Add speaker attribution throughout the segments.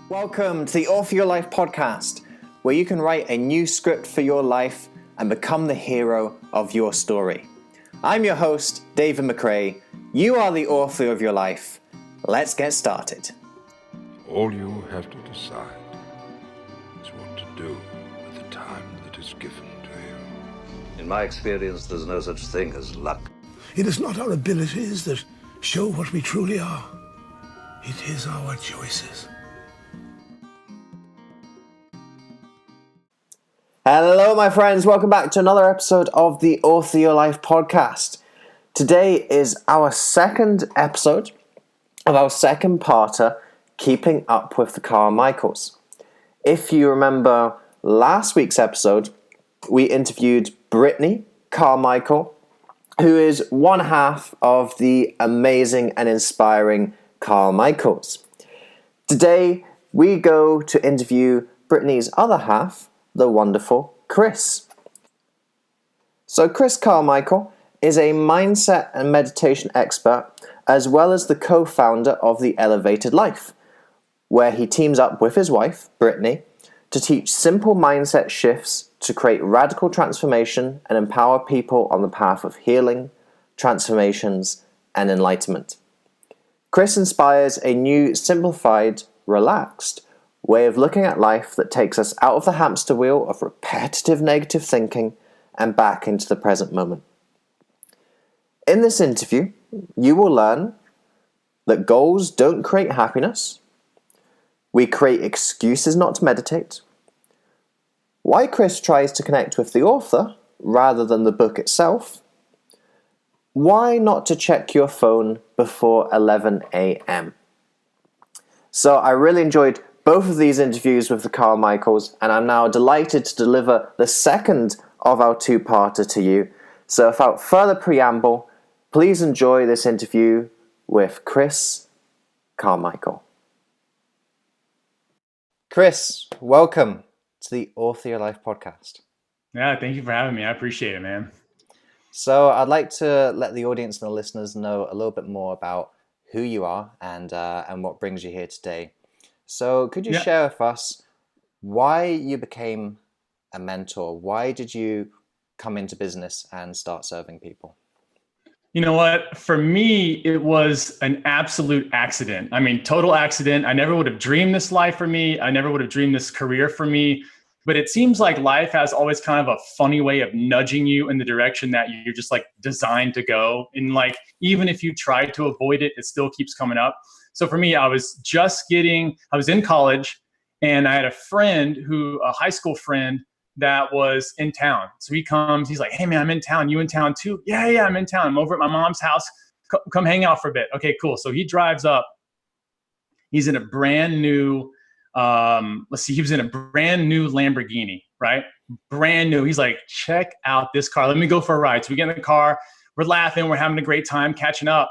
Speaker 1: Welcome to the Author Your Life podcast, where you can write a new script for your life and become the hero of your story. I'm your host, David McRae. You are the author of your life. Let's get started.
Speaker 2: All you have to decide is what to do with the time that is given to you.
Speaker 3: In my experience, there's no such thing as luck.
Speaker 4: It is not our abilities that show what we truly are. It is our choices.
Speaker 1: Hello, my friends. Welcome back to another episode of the Author Your Life podcast. Today is our second episode of our second parter, Keeping Up with the Carmichaels. If you remember last week's episode, we interviewed Brittney Carmichael, who is one half of the amazing and inspiring Carmichaels. Today, we go to interview Brittney's other half, the wonderful Chris. So Chris Carmichael is a mindset and meditation expert, as well as the co-founder of The Elevated Life, where he teams up with his wife, Brittney, to teach simple mindset shifts to create radical transformation and empower people on the path of healing, transformations, and enlightenment. Chris inspires a new, simplified, relaxed way of looking at life that takes us out of the hamster wheel of repetitive negative thinking and back into the present moment. In this interview, you will learn that goals don't create happiness, we create excuses not to meditate, why Chris tries to connect with the author rather than the book itself, why not to check your phone before 11 a.m. So I really enjoyed both of these interviews with the Carmichaels, and I'm now delighted to deliver the second of our two-parter to you. So without further preamble, please enjoy this interview with Chris Carmichael. Chris, welcome to the Author Your Life podcast.
Speaker 5: Yeah, thank you for having me. I appreciate it, man.
Speaker 1: So I'd like to let the audience and the listeners know a little bit more about who you are and what brings you here today. So could you share with us why you became a mentor? Why did you come into business and start serving people?
Speaker 5: You know what? For me, it was an absolute accident. I mean, total accident. I never would have dreamed this life for me. I never would have dreamed this career for me. But it seems like life has always kind of a funny way of nudging you in the direction that you're just like designed to go. And like, even if you try to avoid it, it still keeps coming up. So for me, I was in college, and I had a high school friend that was in town. So he comes, he's like, "Hey man, I'm in town. You in town too?" Yeah, I'm in town. I'm over at my mom's house. Come hang out for a bit. Okay, cool. So he drives up. He's in a brand new, he was in a brand new Lamborghini, right? Brand new. He's like, "Check out this car. Let me go for a ride." So we get in the car, we're laughing, we're having a great time, catching up.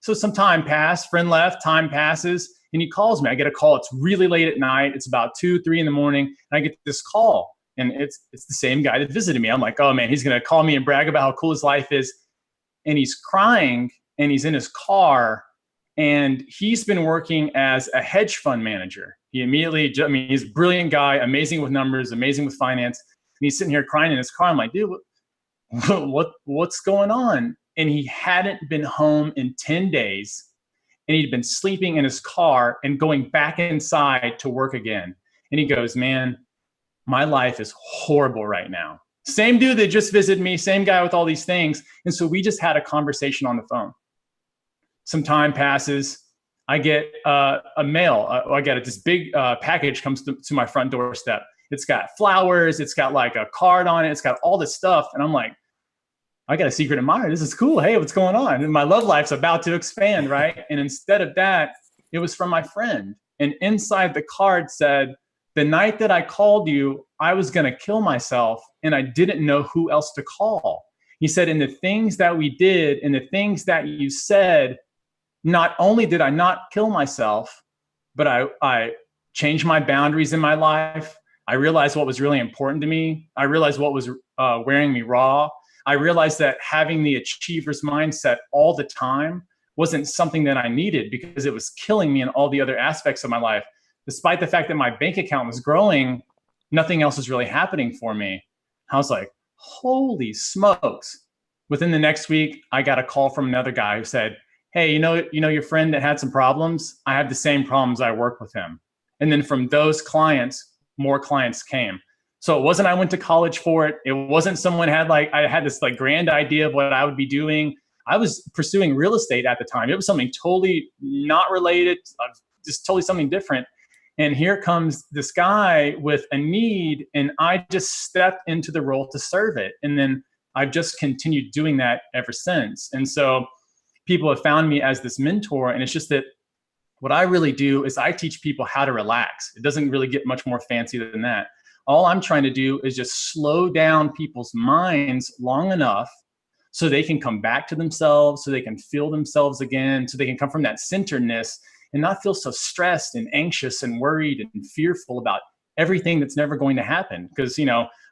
Speaker 5: So some time passed, friend left, time passes, and he calls me. I get a call. It's really late at night. It's about 2, 3 in the morning. And I get this call, and it's the same guy that visited me. I'm like, oh man, he's going to call me and brag about how cool his life is. And he's crying, and he's in his car, and he's been working as a hedge fund manager. He's a brilliant guy, amazing with numbers, amazing with finance. And he's sitting here crying in his car. I'm like, dude, what's going on? And he hadn't been home in 10 days, and he'd been sleeping in his car and going back inside to work again. And he goes, "Man, my life is horrible right now." Same dude that just visited me, same guy with all these things. And so we just had a conversation on the phone. Some time passes. I get a mail. I get this big package comes to my front doorstep. It's got flowers. It's got like a card on it. It's got all this stuff. And I'm like, I got a secret admirer. This is cool. Hey, what's going on? And my love life's about to expand, right? And instead of that, it was from my friend. And inside the card said, "The night that I called you, I was going to kill myself, and I didn't know who else to call." He said, "In the things that we did, and the things that you said, not only did I not kill myself, but I changed my boundaries in my life. I realized what was really important to me. I realized what was wearing me raw. I realized that having the achiever's mindset all the time wasn't something that I needed because it was killing me in all the other aspects of my life. despite the fact that my bank account was growing, nothing else was really happening for me. I was like, holy smokes. Within the next week, I got a call from another guy who said, hey, your friend that had some problems? I have the same problems. I work with him. And then from those clients, more clients came. So it wasn't I went to college for it. It wasn't someone I had this like grand idea of what I would be doing. I was pursuing real estate at the time. It was something totally not related, just totally something different. And here comes this guy with a need, and I just stepped into the role to serve it. And then I've just continued doing that ever since. And so people have found me as this mentor, and it's just that what I really do is I teach people how to relax. It doesn't really get much more fancy than that. All I'm trying to do is just slow down people's minds long enough so they can come back to themselves, so they can feel themselves again, so they can come from that centeredness and not feel so stressed and anxious and worried and fearful about everything that's never going to happen. Because,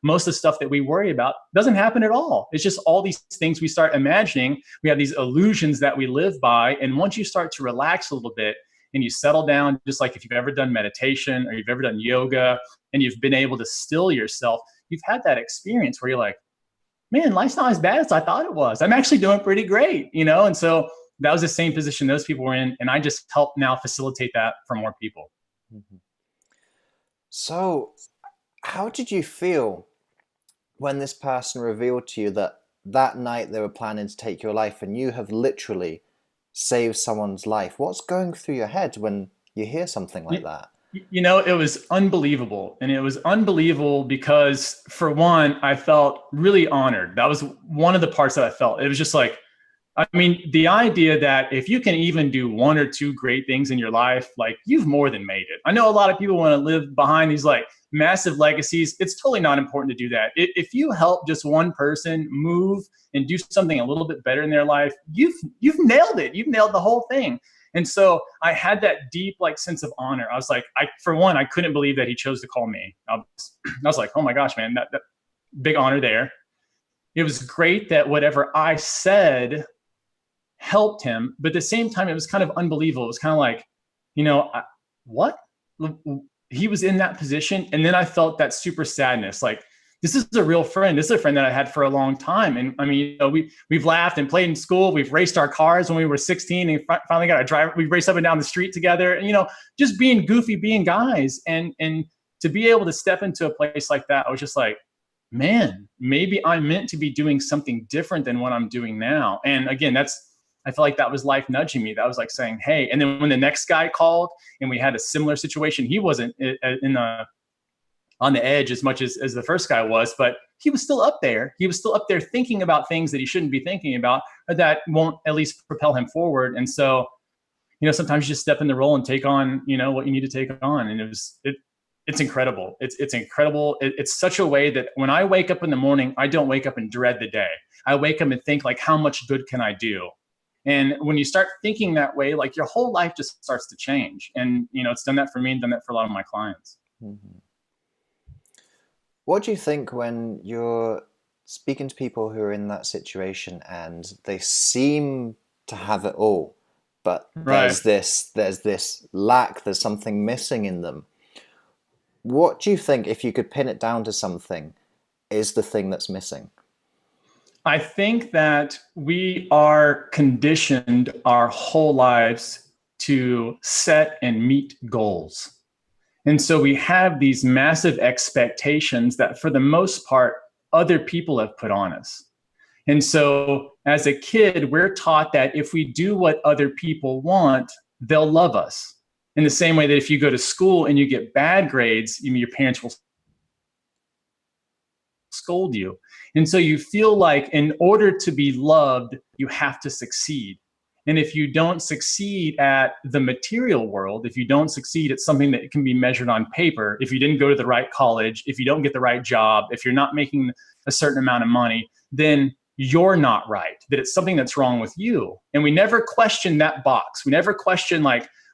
Speaker 5: most of the stuff that we worry about doesn't happen at all. It's just all these things we start imagining. We have these illusions that we live by. And once you start to relax a little bit and you settle down, just like if you've ever done meditation or you've ever done yoga and you've been able to still yourself, you've had that experience where you're like, man, life's not as bad as I thought it was. I'm actually doing pretty great, And so that was the same position those people were in. And I just help now facilitate that for more people.
Speaker 1: Mm-hmm. So how did you feel when this person revealed to you that night they were planning to take your life and you have literally saved someone's life? What's going through your head when you hear something like that?
Speaker 5: It was unbelievable. And it was unbelievable because, for one, I felt really honored. That was one of the parts that I felt. It was just like, the idea that if you can even do one or two great things in your life, like, you've more than made it. I know a lot of people want to live behind these like massive legacies. It's totally not important to do that. If you help just one person move and do something a little bit better in their life, you've nailed it. You've nailed the whole thing. And so I had that deep sense of honor. I was like, for one, I couldn't believe that he chose to call me. I was like, oh my gosh, man, that big honor there. It was great that whatever I said helped him, but at the same time, it was kind of unbelievable. It was kind of like, what? He was in that position. And then I felt that super sadness. Like, this is a real friend. This is a friend that I had for a long time. And we've laughed and played in school. We've raced our cars when we were 16 and finally got a driver. We raced up and down the street together and, just being goofy, being guys. And to be able to step into a place like that, I was just like, man, maybe I'm meant to be doing something different than what I'm doing now. And again, I feel like that was life nudging me. That was like saying, hey. And then when the next guy called and we had a similar situation, he wasn't on the edge as much as the first guy was, but he was still up there. He was still up there thinking about things that he shouldn't be thinking about, or that won't at least propel him forward. And so, sometimes you just step in the role and take on, what you need to take on. And it's incredible. It's incredible. It's such a way that when I wake up in the morning, I don't wake up and dread the day. I wake up and think how much good can I do? And when you start thinking that way, your whole life just starts to change. And, it's done that for me and done that for a lot of my clients.
Speaker 1: Mm-hmm. What do you think when you're speaking to people who are in that situation and they seem to have it all, but there's this lack, there's something missing in them? What do you think, if you could pin it down to something, is the thing that's missing?
Speaker 5: I think that we are conditioned our whole lives to set and meet goals. And so we have these massive expectations that for the most part, other people have put on us. And so as a kid, we're taught that if we do what other people want, they'll love us. In the same way that if you go to school and you get bad grades, your parents will scold you. And so you feel like in order to be loved, you have to succeed. And if you don't succeed at the material world, if you don't succeed at something that can be measured on paper, if you didn't go to the right college, if you don't get the right job, if you're not making a certain amount of money, then you're not right, that it's something that's wrong with you. And we never question that box. We never question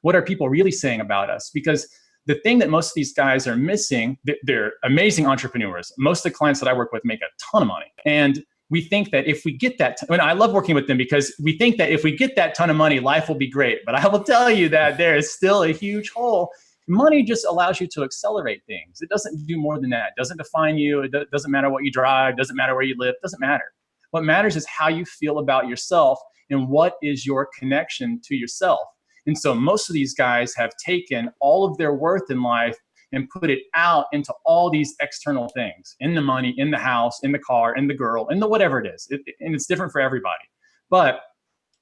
Speaker 5: what are people really saying about us? Because the thing that most of these guys are missing, they're amazing entrepreneurs. Most of the clients that I work with make a ton of money. And we think that if we get that, I love working with them because we think that if we get that ton of money, life will be great. But I will tell you that there is still a huge hole Money just allows you to accelerate things. It doesn't do more than that. It doesn't define you. It doesn't matter what you drive. It doesn't matter where you live. It doesn't matter. What matters is how you feel about yourself and what is your connection to yourself. And so most of these guys have taken all of their worth in life and put it out into all these external things, in the money, in the house, in the car, in the girl, in the whatever it is. And it's different for everybody. But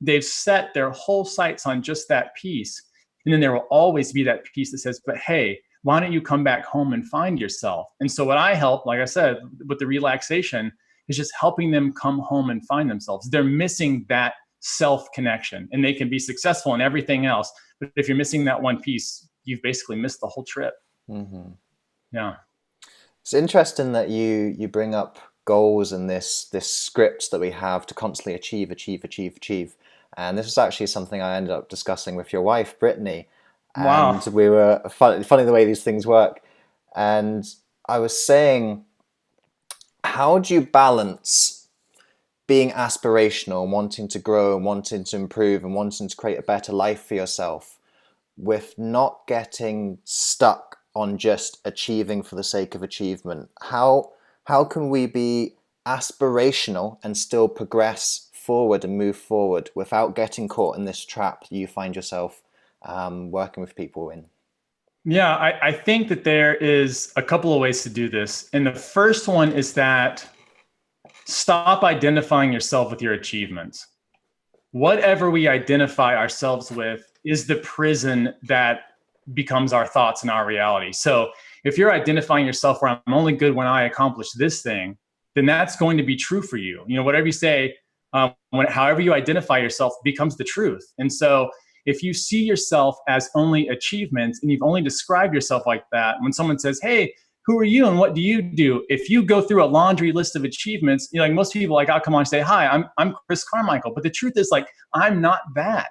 Speaker 5: they've set their whole sights on just that piece. And then there will always be that piece that says, but hey, why don't you come back home and find yourself? And so what I help, like I said, with the relaxation is just helping them come home and find themselves. They're missing that self-connection, and they can be successful in everything else. But if you're missing that one piece, you've basically missed the whole trip. Mm-hmm. Yeah.
Speaker 1: It's interesting that you bring up goals and this script that we have to constantly achieve. And this was actually something I ended up discussing with your wife, Brittney. And
Speaker 5: wow.
Speaker 1: We were funny the way these things work. And I was saying, how do you balance being aspirational and wanting to grow and wanting to improve and wanting to create a better life for yourself with not getting stuck on just achieving for the sake of achievement? How can we be aspirational and still progress forward and move forward without getting caught in this trap you find yourself working with people in?
Speaker 5: Yeah, I think that there is a couple of ways to do this. And the first one is that stop identifying yourself with your achievements. Whatever we identify ourselves with is the prison that becomes our thoughts and our reality. So if you're identifying yourself where I'm only good when I accomplish this thing, then that's going to be true for you. You know, whatever you say, however you identify yourself becomes the truth. And so if you see yourself as only achievements and you've only described yourself like that, when someone says, hey, who are you and what do you do? If you go through a laundry list of achievements, you know, like most people, like, I'll come on and say, hi, I'm Chris Carmichael. But the truth is, like, I'm not that.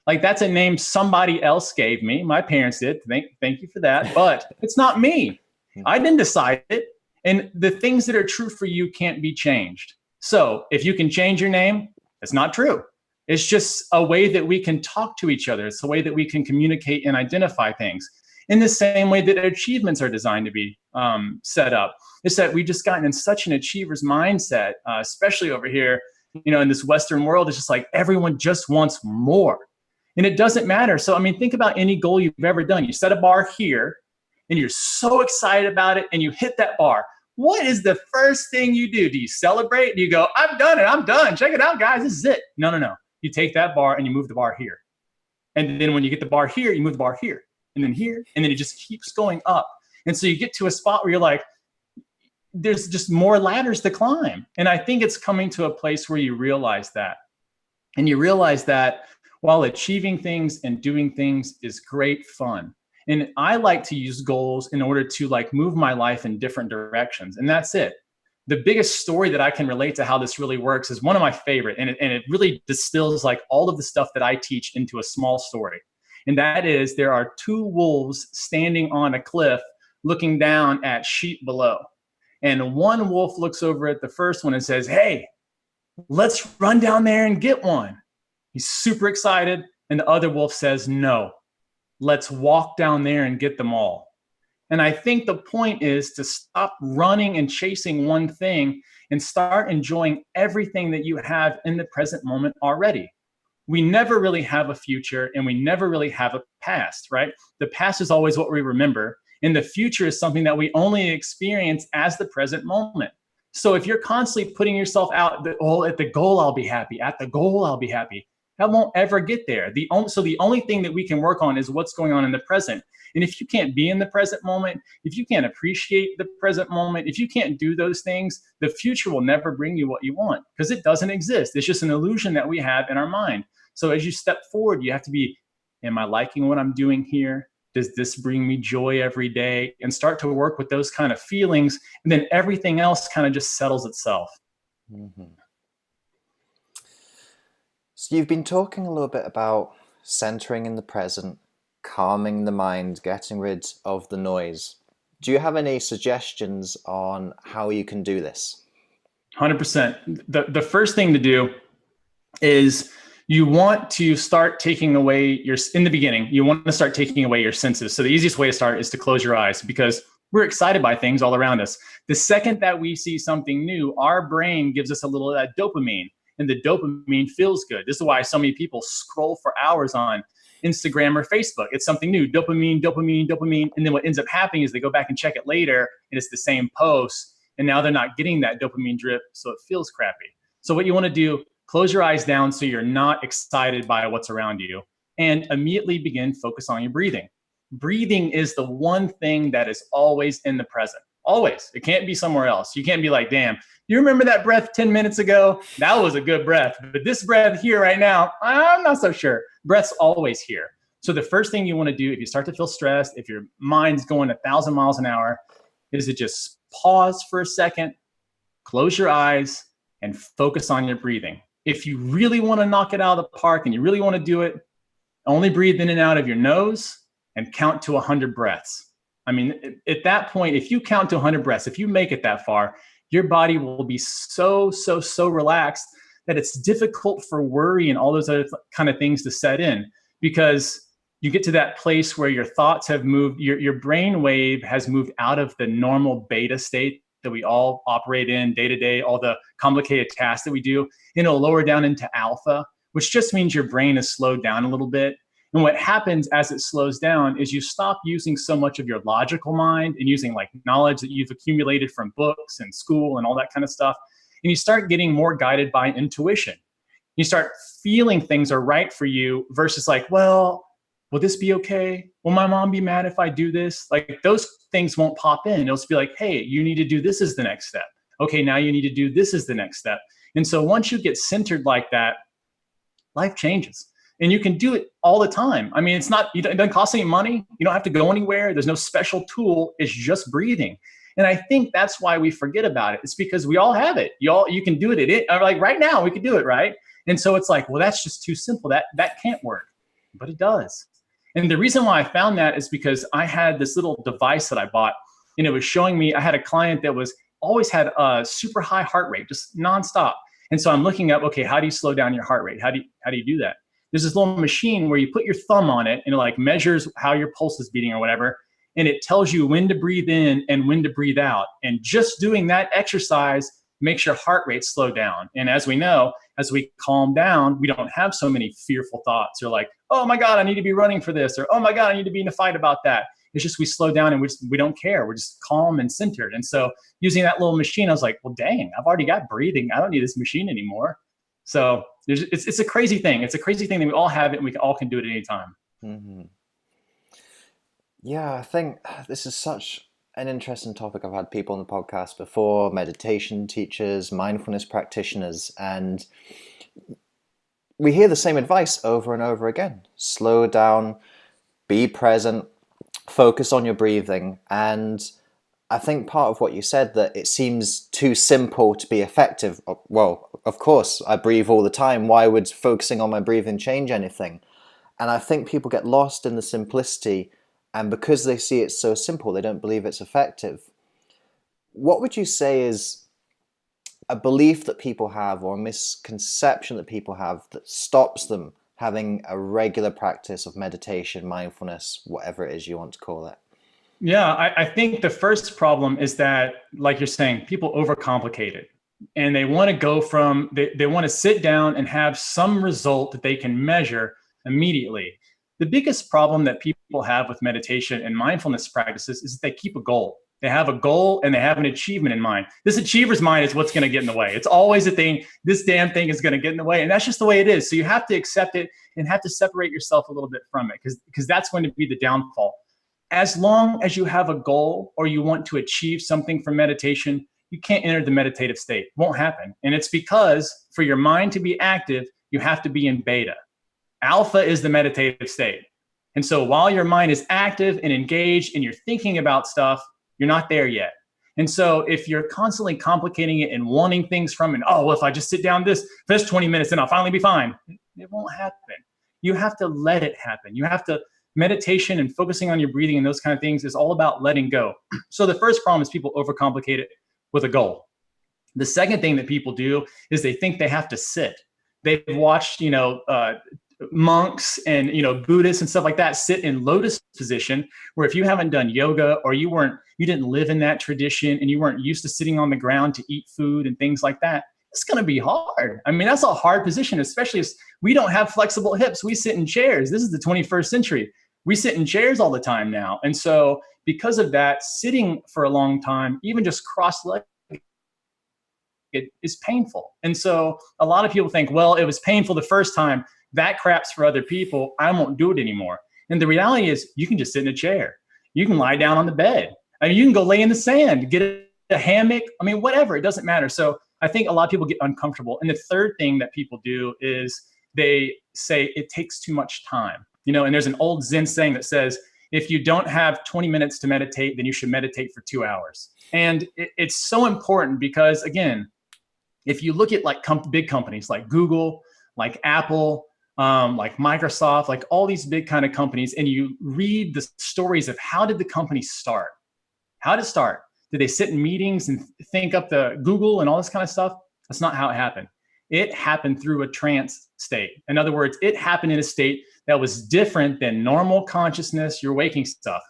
Speaker 5: Like, that's a name somebody else gave me. My parents did. Thank you for that. But it's not me. I didn't decide it. And the things that are true for you can't be changed. So if you can change your name, it's not true. It's just a way that we can talk to each other. It's a way that we can communicate and identify things in the same way that achievements are designed to be set up. It's that we've just gotten in such an achiever's mindset, especially over here, you know, in this Western world. It's just like everyone just wants more. And it doesn't matter. So, I mean, think about any goal you've ever done. You set a bar here and you're so excited about it and you hit that bar. What is the first thing you do? Do you celebrate? Do you go, I've done it. I'm done. Check it out, guys. This is it. No. You take that bar and you move the bar here. And then when you get the bar here, you move the bar here and then here. And then it just keeps going up. And so you get to a spot where you're like, there's just more ladders to climb. And I think it's coming to a place where you realize that. And you realize that while achieving things and doing things is great fun. And I like to use goals in order to like move my life in different directions. And that's it. The biggest story that I can relate to how this really works is one of my favorite. And it really distills like all of the stuff that I teach into a small story. And that is, there are two wolves standing on a cliff looking down at sheep below. And one wolf looks over at the first one and says, hey, let's run down there and get one. He's super excited. And the other wolf says, no, let's walk down there and get them all. And I think the point is to stop running and chasing one thing and start enjoying everything that you have in the present moment already. We never really have a future and we never really have a past, right? The past is always what we remember. And the future is something that we only experience as the present moment. So if you're constantly putting yourself out, at the goal, I'll be happy. At the goal, I'll be happy. That won't ever get there. So the only thing that we can work on is what's going on in the present. And if you can't be in the present moment, if you can't appreciate the present moment, if you can't do those things, the future will never bring you what you want because it doesn't exist. It's just an illusion that we have in our mind. So as you step forward, you have to be, am I liking what I'm doing here? Does this bring me joy every day? And start to work with those kind of feelings. And then everything else kind of just settles itself.
Speaker 1: Mm-hmm. So you've been talking a little bit about centering in the present, calming the mind, getting rid of the noise. Do you have any suggestions on how you can do this?
Speaker 5: 100%. The first thing to do is You want to start taking away in the beginning, you want to start taking away your senses. So the easiest way to start is to close your eyes, because we're excited by things all around us. The second that we see something new, our brain gives us a little dopamine, and the dopamine feels good. This is why so many people scroll for hours on Instagram or Facebook. It's something new, dopamine, dopamine, dopamine. And then what ends up happening is they go back and check it later, and it's the same post. And now they're not getting that dopamine drip, so it feels crappy. So what you want to do, close your eyes down so you're not excited by what's around you, and immediately begin focus on your breathing. Breathing is the one thing that is always in the present. Always. It can't be somewhere else. You can't be like, damn, you remember that breath 10 minutes ago? That was a good breath. But this breath here right now, I'm not so sure. Breath's always here. So the first thing you want to do if you start to feel stressed, if your mind's going 1,000 miles an hour, is to just pause for a second, close your eyes, and focus on your breathing. If you really want to knock it out of the park and you really want to do it, only breathe in and out of your nose and count to 100 breaths. I mean, at that point, if you count to 100 breaths, if you make it that far, your body will be so relaxed that it's difficult for worry and all those other kind of things to set in, because you get to that place where your thoughts have moved, your brain wave has moved out of the normal beta state that we all operate in day to day, all the complicated tasks that we do, and it'll lower down into alpha, which just means your brain is slowed down a little bit. And what happens as it slows down is you stop using so much of your logical mind and using like knowledge that you've accumulated from books and school and all that kind of stuff. And you start getting more guided by intuition. You start feeling things are right for you versus like, well, will this be okay? Will my mom be mad if I do this? Like those things won't pop in. It'll just be like, hey, you need to do this as the next step. Okay, now you need to do this as the next step. And so once you get centered like that, life changes. And you can do it all the time. I mean, it doesn't cost any money. You don't have to go anywhere. There's no special tool. It's just breathing. And I think that's why we forget about it. It's because we all have it. You can do it. Like right now, we could do it, right? And so it's like, well, that's just too simple. That can't work. But it does. And the reason why I found that is because I had this little device that I bought, and it was showing me, I had a client that always had a super high heart rate, just nonstop. And so I'm looking up, okay, how do you slow down your heart rate? How do you do that? There's this little machine where you put your thumb on it and it like measures how your pulse is beating or whatever. And it tells you when to breathe in and when to breathe out. And just doing that exercise makes your heart rate slow down. And as we know, as we calm down, we don't have so many fearful thoughts or like, oh my God, I need to be running for this, or oh my God, I need to be in a fight about that. It's just we slow down and we don't care. We're just calm and centered. And so using that little machine, I was like, well, dang, I've already got breathing. I don't need this machine anymore. So it's a crazy thing. It's a crazy thing that we all have it and we all can do it at any time.
Speaker 1: Mm-hmm. Yeah, I think this is such an interesting topic. I've had people on the podcast before, meditation teachers, mindfulness practitioners, and we hear the same advice over and over again. Slow down, be present, focus on your breathing. And I think part of what you said, that it seems too simple to be effective. Well, of course, I breathe all the time. Why would focusing on my breathing change anything? And I think people get lost in the simplicity, and because they see it so simple, they don't believe it's effective. What would you say is a belief that people have, or a misconception that people have, that stops them having a regular practice of meditation, mindfulness, whatever it is you want to call it?
Speaker 5: Yeah, I think the first problem is that, like you're saying, people overcomplicate it. And they want to go from, they want to sit down and have some result that they can measure immediately. The biggest problem that people have with meditation and mindfulness practices is that they keep a goal. They have a goal and they have an achievement in mind. This achiever's mind is what's going to get in the way. It's always a thing. This damn thing is going to get in the way. And that's just the way it is. So you have to accept it and have to separate yourself a little bit from it, because that's going to be the downfall. As long as you have a goal or you want to achieve something from meditation, you can't enter the meditative state. It won't happen. And it's because for your mind to be active, you have to be in beta. Alpha is the meditative state. And so while your mind is active and engaged and you're thinking about stuff, you're not there yet. And so if you're constantly complicating it and wanting things from it, oh, well, if I just sit down for this 20 minutes, then I'll finally be fine. It won't happen. You have to let it happen. You have to, meditation and focusing on your breathing and those kind of things is all about letting go. So the first problem is people overcomplicate it with a goal. The second thing that people do is they think they have to sit. They've watched, monks and, Buddhists and stuff like that sit in lotus position, where if you haven't done yoga or you didn't live in that tradition and you weren't used to sitting on the ground to eat food and things like that, it's going to be hard. I mean, that's a hard position, especially if we don't have flexible hips. We sit in chairs. This is the 21st century. We sit in chairs all the time now. And so because of that, sitting for a long time, even just cross-legged, it is painful. And so a lot of people think, well, it was painful the first time. That crap's for other people. I won't do it anymore. And the reality is you can just sit in a chair. You can lie down on the bed. I mean, you can go lay in the sand, get a hammock. I mean, whatever, it doesn't matter. So I think a lot of people get uncomfortable. And the third thing that people do is they say it takes too much time. And there's an old Zen saying that says, if you don't have 20 minutes to meditate, then you should meditate for 2 hours. And it's so important because, again, if you look at like big companies like Google, like Apple, like Microsoft, like all these big kind of companies, and you read the stories of how did the company start? How did it start? Did they sit in meetings and think up the Google and all this kind of stuff? That's not how it happened. It happened through a trance state. In other words, it happened in a state that was different than normal consciousness, your waking stuff.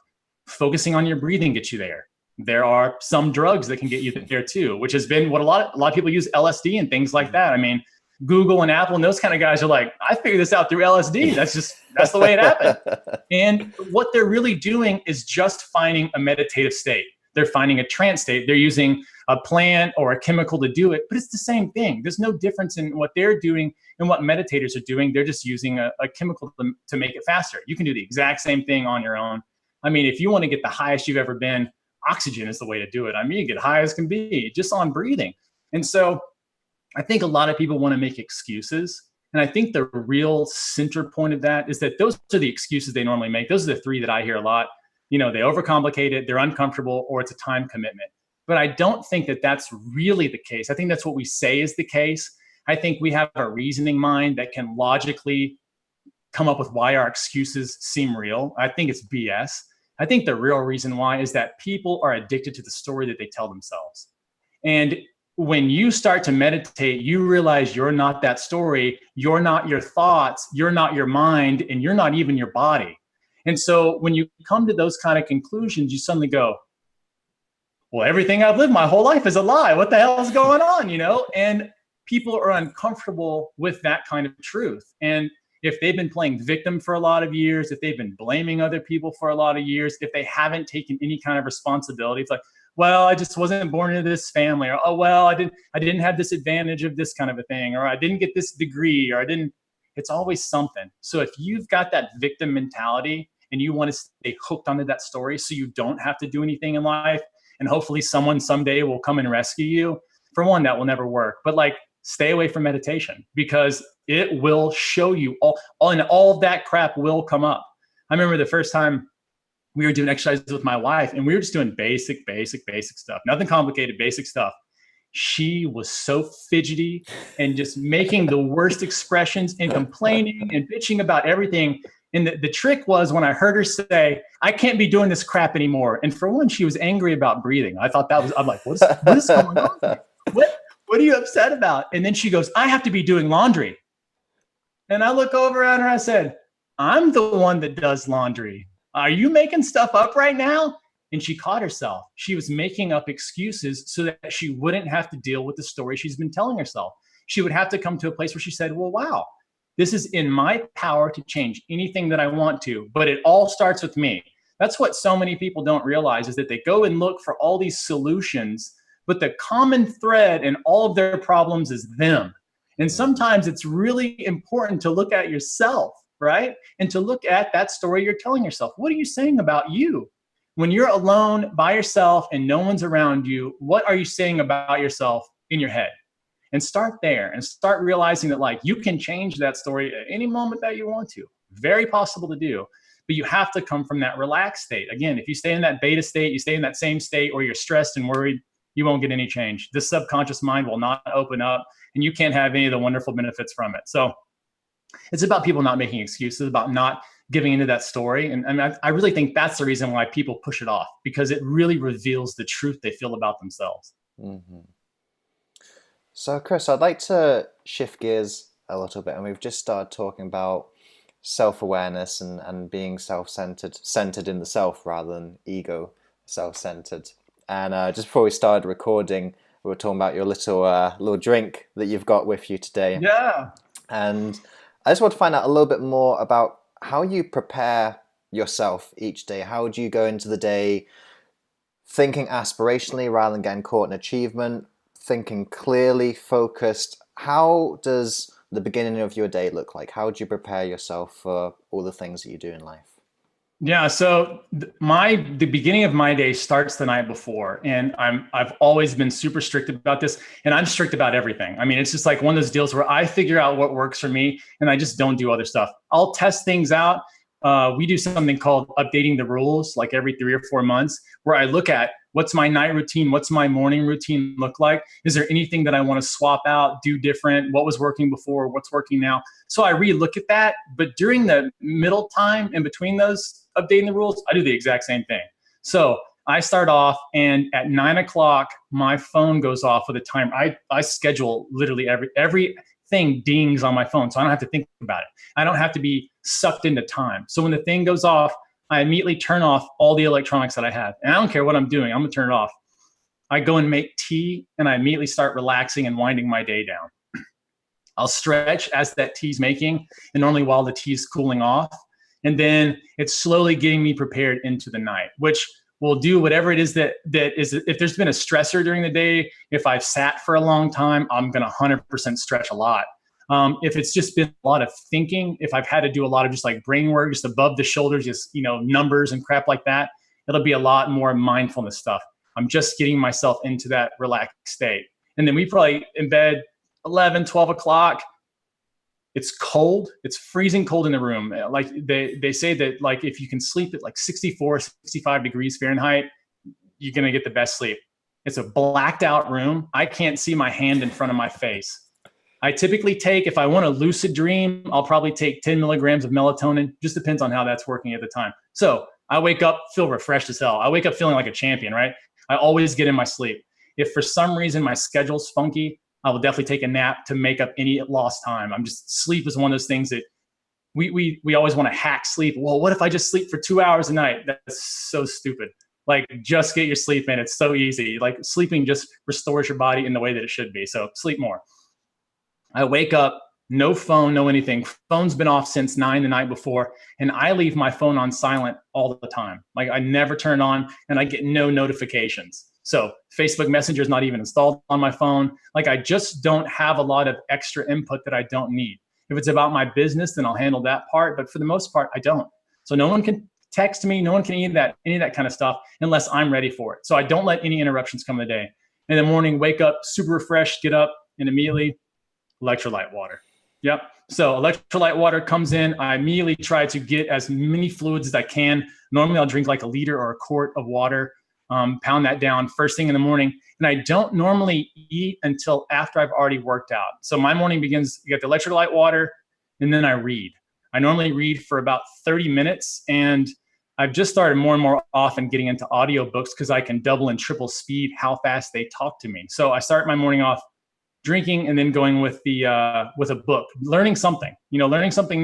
Speaker 5: Focusing on your breathing gets you there. There are some drugs that can get you there too, which has been what a lot of people use, LSD and things like that. I mean, Google and Apple and those kind of guys are like, I figured this out through LSD. That's the way it happened. And what they're really doing is just finding a meditative state. They're finding a trance state. They're using a plant or a chemical to do it, but it's the same thing. There's no difference in what they're doing and what meditators are doing. They're just using a chemical to make it faster. You can do the exact same thing on your own. I mean, if you want to get the highest you've ever been, oxygen is the way to do it. I mean, you get high as can be just on breathing. And so I think a lot of people want to make excuses. And I think the real center point of that is that those are the excuses they normally make. Those are the three that I hear a lot. They overcomplicate it, they're uncomfortable, or it's a time commitment. But I don't think that that's really the case. I think that's what we say is the case. I think we have a reasoning mind that can logically come up with why our excuses seem real. I think it's BS. I think the real reason why is that people are addicted to the story that they tell themselves. And when you start to meditate, you realize you're not that story. You're not your thoughts. You're not your mind. And you're not even your body. And so when you come to those kind of conclusions, you suddenly go, well, everything I've lived my whole life is a lie. What the hell is going on? And people are uncomfortable with that kind of truth. And if they've been playing victim for a lot of years, if they've been blaming other people for a lot of years, if they haven't taken any kind of responsibility, it's like, well, I just wasn't born into this family, or, oh, well, I didn't have this advantage of this kind of a thing, or I didn't get this degree, or it's always something. So if you've got that victim mentality and you want to stay hooked onto that story so you don't have to do anything in life, and hopefully someone someday will come and rescue you, for one, that will never work. But stay away from meditation, because it will show you all of that crap will come up. I remember the first time we were doing exercises with my wife, and we were just doing basic stuff, nothing complicated, basic stuff. She was so fidgety and just making the worst expressions and complaining and bitching about everything. And the trick was when I heard her say, I can't be doing this crap anymore. And for one, she was angry about breathing. I thought I'm like, what is going on? What are you upset about? And then she goes, I have to be doing laundry. And I look over at her, I said, I'm the one that does laundry. Are you making stuff up right now? And she caught herself. She was making up excuses so that she wouldn't have to deal with the story she's been telling herself. She would have to come to a place where she said, well, wow, this is in my power to change anything that I want to, but it all starts with me. That's what so many people don't realize, is that they go and look for all these solutions, but the common thread in all of their problems is them. And sometimes it's really important to look at yourself, right? And to look at that story you're telling yourself. What are you saying about you? When you're alone by yourself and no one's around you, what are you saying about yourself in your head? And start there and start realizing that you can change that story at any moment that you want to. Very possible to do, but you have to come from that relaxed state. Again, if you stay in that beta state, you stay in that same state, or you're stressed and worried, you won't get any change. The subconscious mind will not open up, and you can't have any of the wonderful benefits from it. So it's about people not making excuses, about not giving into that story. And I really think that's the reason why people push it off, because it really reveals the truth they feel about themselves.
Speaker 1: Mm-hmm. So, Chris, I'd like to shift gears a little bit, and we've just started talking about self-awareness and being centered in the self rather than ego self-centered. And just before we started recording, we were talking about your little drink that you've got with you today.
Speaker 5: Yeah.
Speaker 1: And I just want to find out a little bit more about how you prepare yourself each day. How would you go into the day thinking aspirationally rather than getting caught in achievement, thinking clearly, focused? How does the beginning of your day look like? How do you prepare yourself for all the things that you do in life?
Speaker 5: Yeah, so the beginning of my day starts the night before, and I've always been super strict about this, and I'm strict about everything. I mean, it's just like one of those deals where I figure out what works for me, and I just don't do other stuff. I'll test things out. We do something called updating the rules, like every 3 or 4 months, where I look at what's my night routine, what's my morning routine look like? Is there anything that I want to swap out, do different? What was working before? What's working now? So I re-look at that. But during the middle time in between those updating the rules, I do the exact same thing. So I start off, and at 9 o'clock, my phone goes off with a timer. I schedule literally everything dings on my phone, so I don't have to think about it. I don't have to be sucked into time. So when the thing goes off, I immediately turn off all the electronics that I have. And I don't care what I'm doing, I'm gonna turn it off. I go and make tea, and I immediately start relaxing and winding my day down. I'll stretch as that tea's making, and normally while the tea's cooling off. And then it's slowly getting me prepared into the night, which will do whatever it is that is. If there's been a stressor during the day, if I've sat for a long time, I'm gonna 100% stretch a lot. If it's just been a lot of thinking, if I've had to do a lot of just like brain work, just above the shoulders, just, numbers and crap like that, it'll be a lot more mindfulness stuff. I'm just getting myself into that relaxed state. And then we probably in bed 11, 12 o'clock. It's cold. It's freezing cold in the room. Like they say that like if you can sleep at like 64, 65 degrees Fahrenheit, you're going to get the best sleep. It's a blacked out room. I can't see my hand in front of my face. I typically take, if I want a lucid dream, I'll probably take 10 milligrams of melatonin. Just depends on how that's working at the time. So I wake up, feel refreshed as hell. I wake up feeling like a champion, right? I always get in my sleep. If for some reason my schedule's funky, I will definitely take a nap to make up any lost time. Sleep is one of those things that we always want to hack sleep. Well, what if I just sleep for 2 hours a night? That's so stupid. Like, just get your sleep in. It's so easy. Like, sleeping just restores your body in the way that it should be. So sleep more. I wake up, no phone, no anything. Phone's been off since 9 the night before, and I leave my phone on silent all the time. Like, I never turn it on, and I get no notifications. So Facebook Messenger is not even installed on my phone. Like, I just don't have a lot of extra input that I don't need. If it's about my business, then I'll handle that part. But for the most part, I don't. So no one can text me. No one can any of that kind of stuff unless I'm ready for it. So I don't let any interruptions come in the day. In the morning, wake up super refreshed, get up, and immediately electrolyte water. Yep. So electrolyte water comes in. I immediately try to get as many fluids as I can. Normally I'll drink like a liter or a quart of water, pound that down first thing in the morning. And I don't normally eat until after I've already worked out. So my morning begins, you get the electrolyte water, and then I read. I normally read for about 30 minutes, and I've just started more and more often getting into audiobooks because I can double and triple speed how fast they talk to me. So I start my morning off drinking and then going with a book, learning something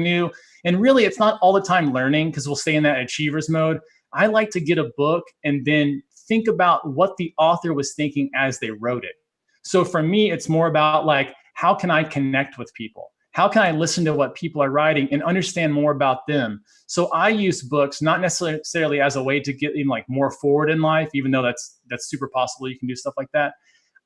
Speaker 5: new. And really, it's not all the time learning because we'll stay in that achievers mode. I like to get a book and then think about what the author was thinking as they wrote it. So for me, it's more about like, how can I connect with people? How can I listen to what people are writing and understand more about them? So I use books not necessarily as a way to get in like more forward in life, even though that's super possible. You can do stuff like that.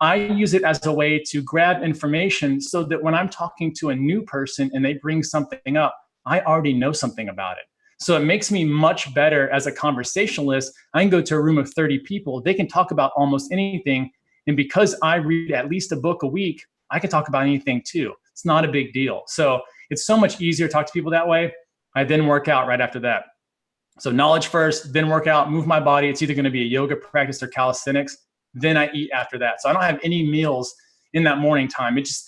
Speaker 5: I use it as a way to grab information so that when I'm talking to a new person and they bring something up, I already know something about it. So it makes me much better as a conversationalist. I can go to a room of 30 people. They can talk about almost anything. And because I read at least a book a week, I can talk about anything too. It's not a big deal. So it's so much easier to talk to people that way. I then work out right after that. So knowledge first, then work out, move my body. It's either going to be a yoga practice or calisthenics. Then I eat after that. So I don't have any meals in that morning time. It just,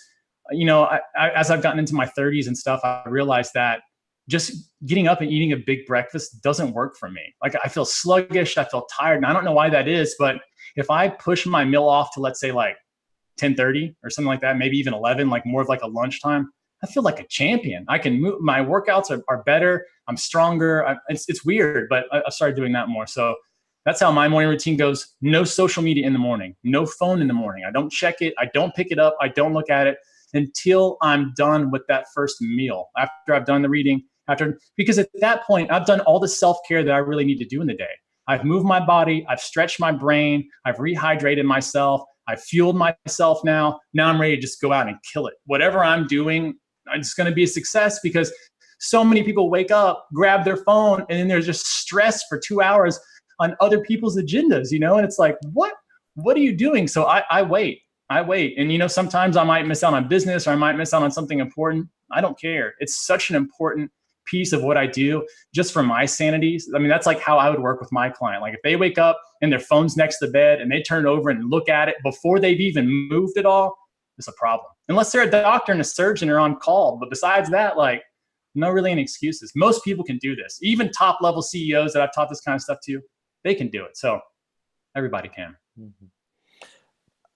Speaker 5: as I've gotten into my 30s and stuff, I realized that just getting up and eating a big breakfast doesn't work for me. Like, I feel sluggish, I feel tired, and I don't know why that is, but if I push my meal off to, let's say, like 10:30 or something like that, maybe even 11, like more of like a lunchtime, I feel like a champion. I can move. My workouts are better. I'm stronger. It's weird, but I started doing that more. So that's how my morning routine goes. No social media in the morning, no phone in the morning. I don't check it. I don't pick it up. I don't look at it until I'm done with that first meal, after I've done the reading, because at that point, I've done all the self-care that I really need to do in the day. I've moved my body. I've stretched my brain. I've rehydrated myself. I've fueled myself now. Now I'm ready to just go out and kill it. Whatever I'm doing, it's going to be a success, because so many people wake up, grab their phone, and then they're just stressed for 2 hours on other people's agendas, and it's like, what are you doing? So I wait. And, sometimes I might miss out on business, or I might miss out on something important. I don't care. It's such an important piece of what I do just for my sanity. I mean, that's like how I would work with my client. Like if they wake up and their phone's next to the bed and they turn it over and look at it before they've even moved at all, it's a problem. Unless they're a doctor and a surgeon or on call. But besides that, like, no really any excuses. Most people can do this. Even top level CEOs that I've taught this kind of stuff to, they can do it. So everybody can.
Speaker 1: Mm-hmm.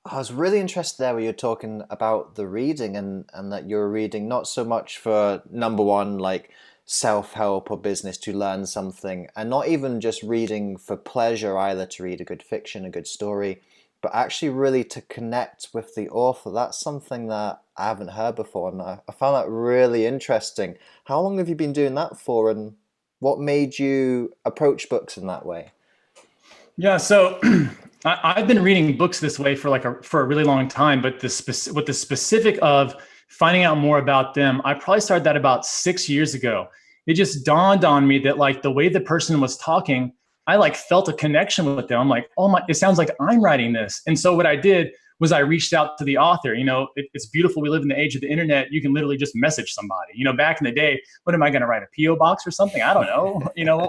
Speaker 1: I was really interested there where you're talking about the reading and that you're reading not so much for, number one, like self-help or business to learn something, and not even just reading for pleasure either, to read a good fiction, a good story, but actually really to connect with the author. That's something that I haven't heard before, and I found that really interesting. How long have you been doing that for, and what made you approach books in that way?
Speaker 5: Yeah, so I've been reading books this way for a really long time, but with the specific of finding out more about them, I probably started that about 6 years ago. It just dawned on me that like the way the person was talking, I like felt a connection with them. I'm like, oh my, it sounds like I'm writing this. And so what I did was I reached out to the author. It's beautiful. We live in the age of the internet. You can literally just message somebody. Back in the day, what am I going to write, a PO box or something? I don't know.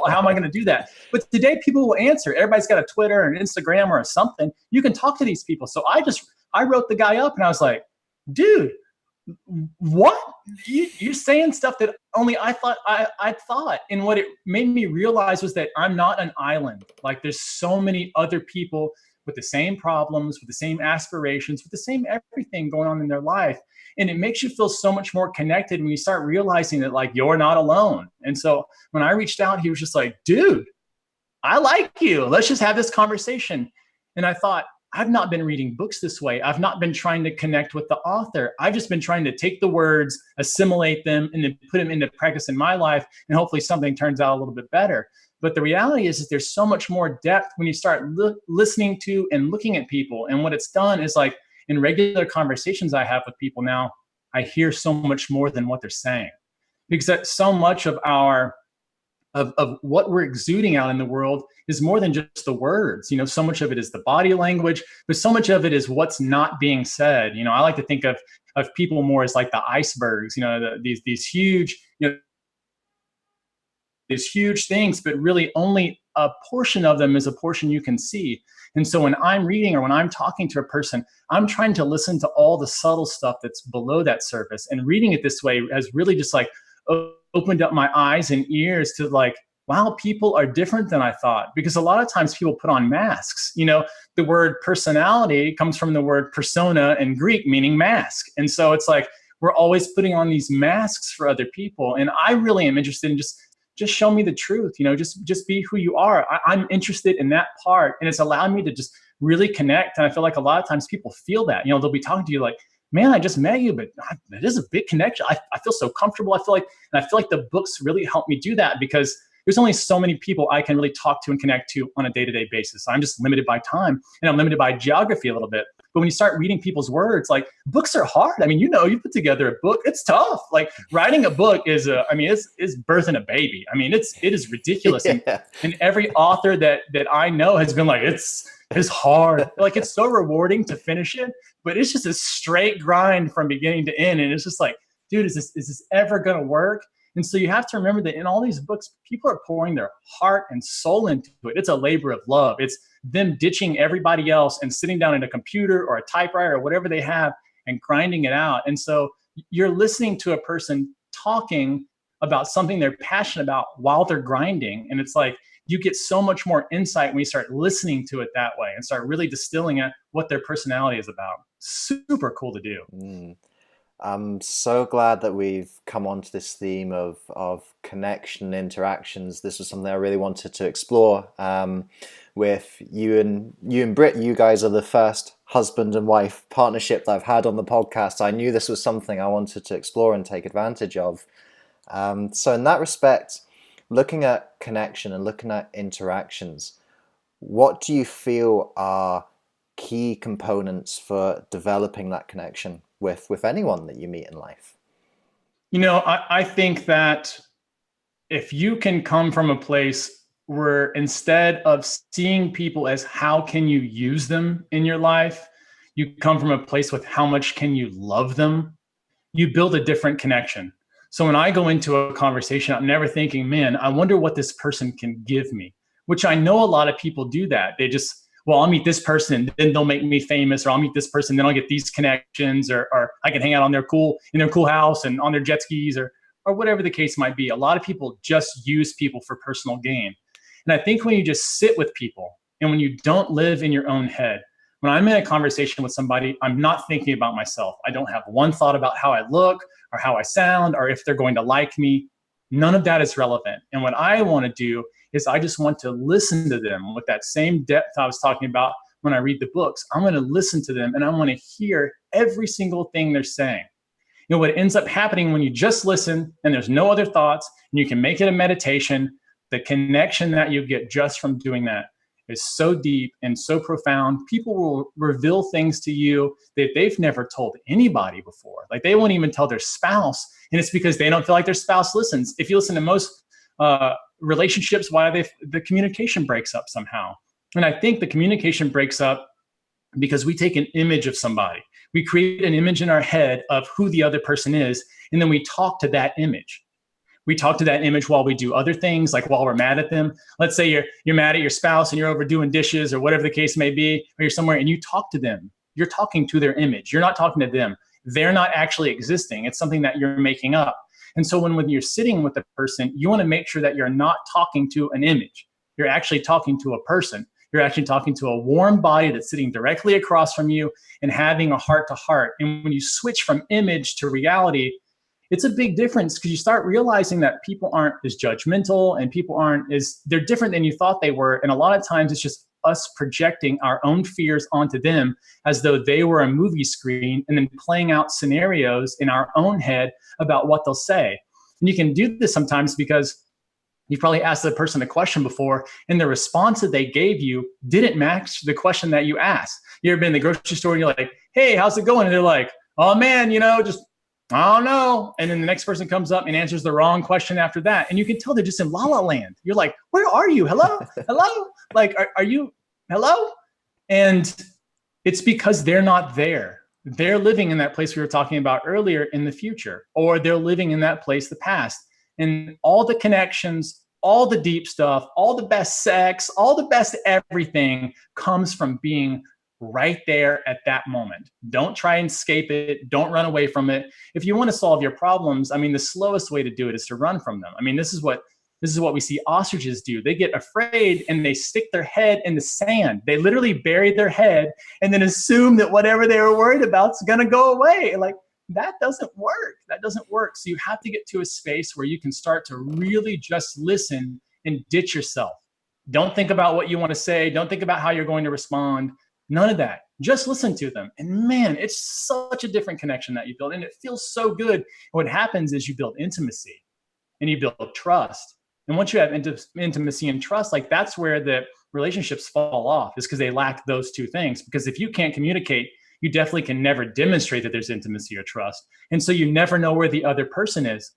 Speaker 5: How am I going to do that? But today people will answer. Everybody's got a Twitter or an Instagram or something. You can talk to these people. So I wrote the guy up and I was like, dude, what? You're saying stuff that only I thought I thought. And what it made me realize was that I'm not an island. Like there's so many other people with the same problems, with the same aspirations, with the same everything going on in their life. And it makes you feel so much more connected when you start realizing that like you're not alone. And so when I reached out, he was just like, dude, I like you. Let's just have this conversation. And I thought, I've not been reading books this way. I've not been trying to connect with the author. I've just been trying to take the words, assimilate them, and then put them into practice in my life. And hopefully something turns out a little bit better. But the reality is that there's so much more depth when you start listening to and looking at people. And what it's done is like in regular conversations I have with people now, I hear so much more than what they're saying. Because that so much of of what we're exuding out in the world is more than just the words. So much of it is the body language, but so much of it is what's not being said. I like to think of people more as like the icebergs, these huge, these huge things, but really only a portion of them is a portion you can see. And so when I'm reading or when I'm talking to a person, I'm trying to listen to all the subtle stuff that's below that surface. And reading it this way has really just like opened up my eyes and ears to like, wow, people are different than I thought. Because a lot of times people put on masks. The word personality comes from the word persona in Greek, meaning mask. And so it's like, we're always putting on these masks for other people. And I really am interested in just show me the truth, just be who you are. I'm interested in that part. And it's allowed me to just really connect. And I feel like a lot of times people feel that, they'll be talking to you like, man, I just met you, but it is a big connection. I feel so comfortable. I feel like the books really help me do that, because there's only so many people I can really talk to and connect to on a day-to-day basis. I'm just limited by time, and I'm limited by geography a little bit. But when you start reading people's words, like books are hard. I mean, you put together a book, it's tough. Like writing a book is it's birthing a baby. I mean, it is ridiculous.
Speaker 1: Yeah.
Speaker 5: And every author that I know has been like, it's hard. Like it's so rewarding to finish it, but it's just a straight grind from beginning to end. And it's just like, dude, is this ever going to work? And so you have to remember that in all these books, people are pouring their heart and soul into it. It's a labor of love. It's them ditching everybody else and sitting down at a computer or a typewriter or whatever they have and grinding it out. And so you're listening to a person talking about something they're passionate about while they're grinding. And it's like, you get so much more insight when you start listening to it that way and start really distilling at what their personality is about. Super cool to do.
Speaker 1: I'm so glad that we've come onto this theme of connection interactions. This was something I really wanted to explore with you and Britt. You guys are the first husband and wife partnership that I've had on the podcast. I knew this was something I wanted to explore and take advantage of. So in that respect, looking at connection and looking at interactions, what do you feel are key components for developing that connection with anyone that you meet in life?
Speaker 5: I think that if you can come from a place where instead of seeing people as how can you use them in your life, you come from a place with how much can you love them, you build a different connection. So when I go into a conversation, I'm never thinking, man, I wonder what this person can give me, which I know a lot of people do that. They just, well, I'll meet this person, then they'll make me famous, or I'll meet this person, then I'll get these connections, or I can hang out in their cool house and on their jet skis, or whatever the case might be. A lot of people just use people for personal gain. And I think when you just sit with people and when you don't live in your own head, when I'm in a conversation with somebody, I'm not thinking about myself. I don't have one thought about how I look or how I sound or if they're going to like me. None of that is relevant. And what I want to do is I just want to listen to them with that same depth I was talking about when I read the books. I'm going to listen to them and I want to hear every single thing they're saying. What ends up happening when you just listen and there's no other thoughts and you can make it a meditation, the connection that you get just from doing that is so deep and so profound. People will reveal things to you that they've never told anybody before. Like they won't even tell their spouse. And it's because they don't feel like their spouse listens. If you listen to most relationships, the communication breaks up somehow. And I think the communication breaks up because we take an image of somebody. We create an image in our head of who the other person is, and then we talk to that image. We talk to that image while we do other things, like while we're mad at them. Let's say you're mad at your spouse and you're over doing dishes or whatever the case may be, or you're somewhere and you talk to them. You're talking to their image. You're not talking to them. They're not actually existing. It's something that you're making up. And so when you're sitting with a person, you want to make sure that you're not talking to an image. You're actually talking to a person. You're actually talking to a warm body that's sitting directly across from you and having a heart to heart. And when you switch from image to reality, it's a big difference because you start realizing that people aren't as judgmental and they're different than you thought they were. And a lot of times it's just us projecting our own fears onto them as though they were a movie screen and then playing out scenarios in our own head about what they'll say. And you can do this sometimes because you've probably asked the person a question before and the response that they gave you didn't match the question that you asked. You ever been in the grocery store and you're like, hey, how's it going? And they're like, oh man, just, I don't know. And then the next person comes up and answers the wrong question after that. And you can tell they're just in la la land. You're like, where are you? Hello? Hello? Like, are you, hello? And it's because they're not there. They're living in that place we were talking about earlier in the future, or they're living in that place, the past. And all the connections, all the deep stuff, all the best sex, all the best everything comes from being right there at that moment. Don't try and escape it. Don't run away from it. If you want to solve your problems, the slowest way to do it is to run from them. This is what we see ostriches do. They get afraid and they stick their head in the sand. They literally bury their head and then assume that whatever they were worried about is going to go away. Like, that doesn't work. That doesn't work. So you have to get to a space where you can start to really just listen and ditch yourself. Don't think about what you want to say. Don't think about how you're going to respond. None of that. Just listen to them. And man, it's such a different connection that you build. And it feels so good. And what happens is you build intimacy and you build trust. And once you have intimacy and trust, like that's where the relationships fall off, is because they lack those two things. Because if you can't communicate, you definitely can never demonstrate that there's intimacy or trust. And so you never know where the other person is.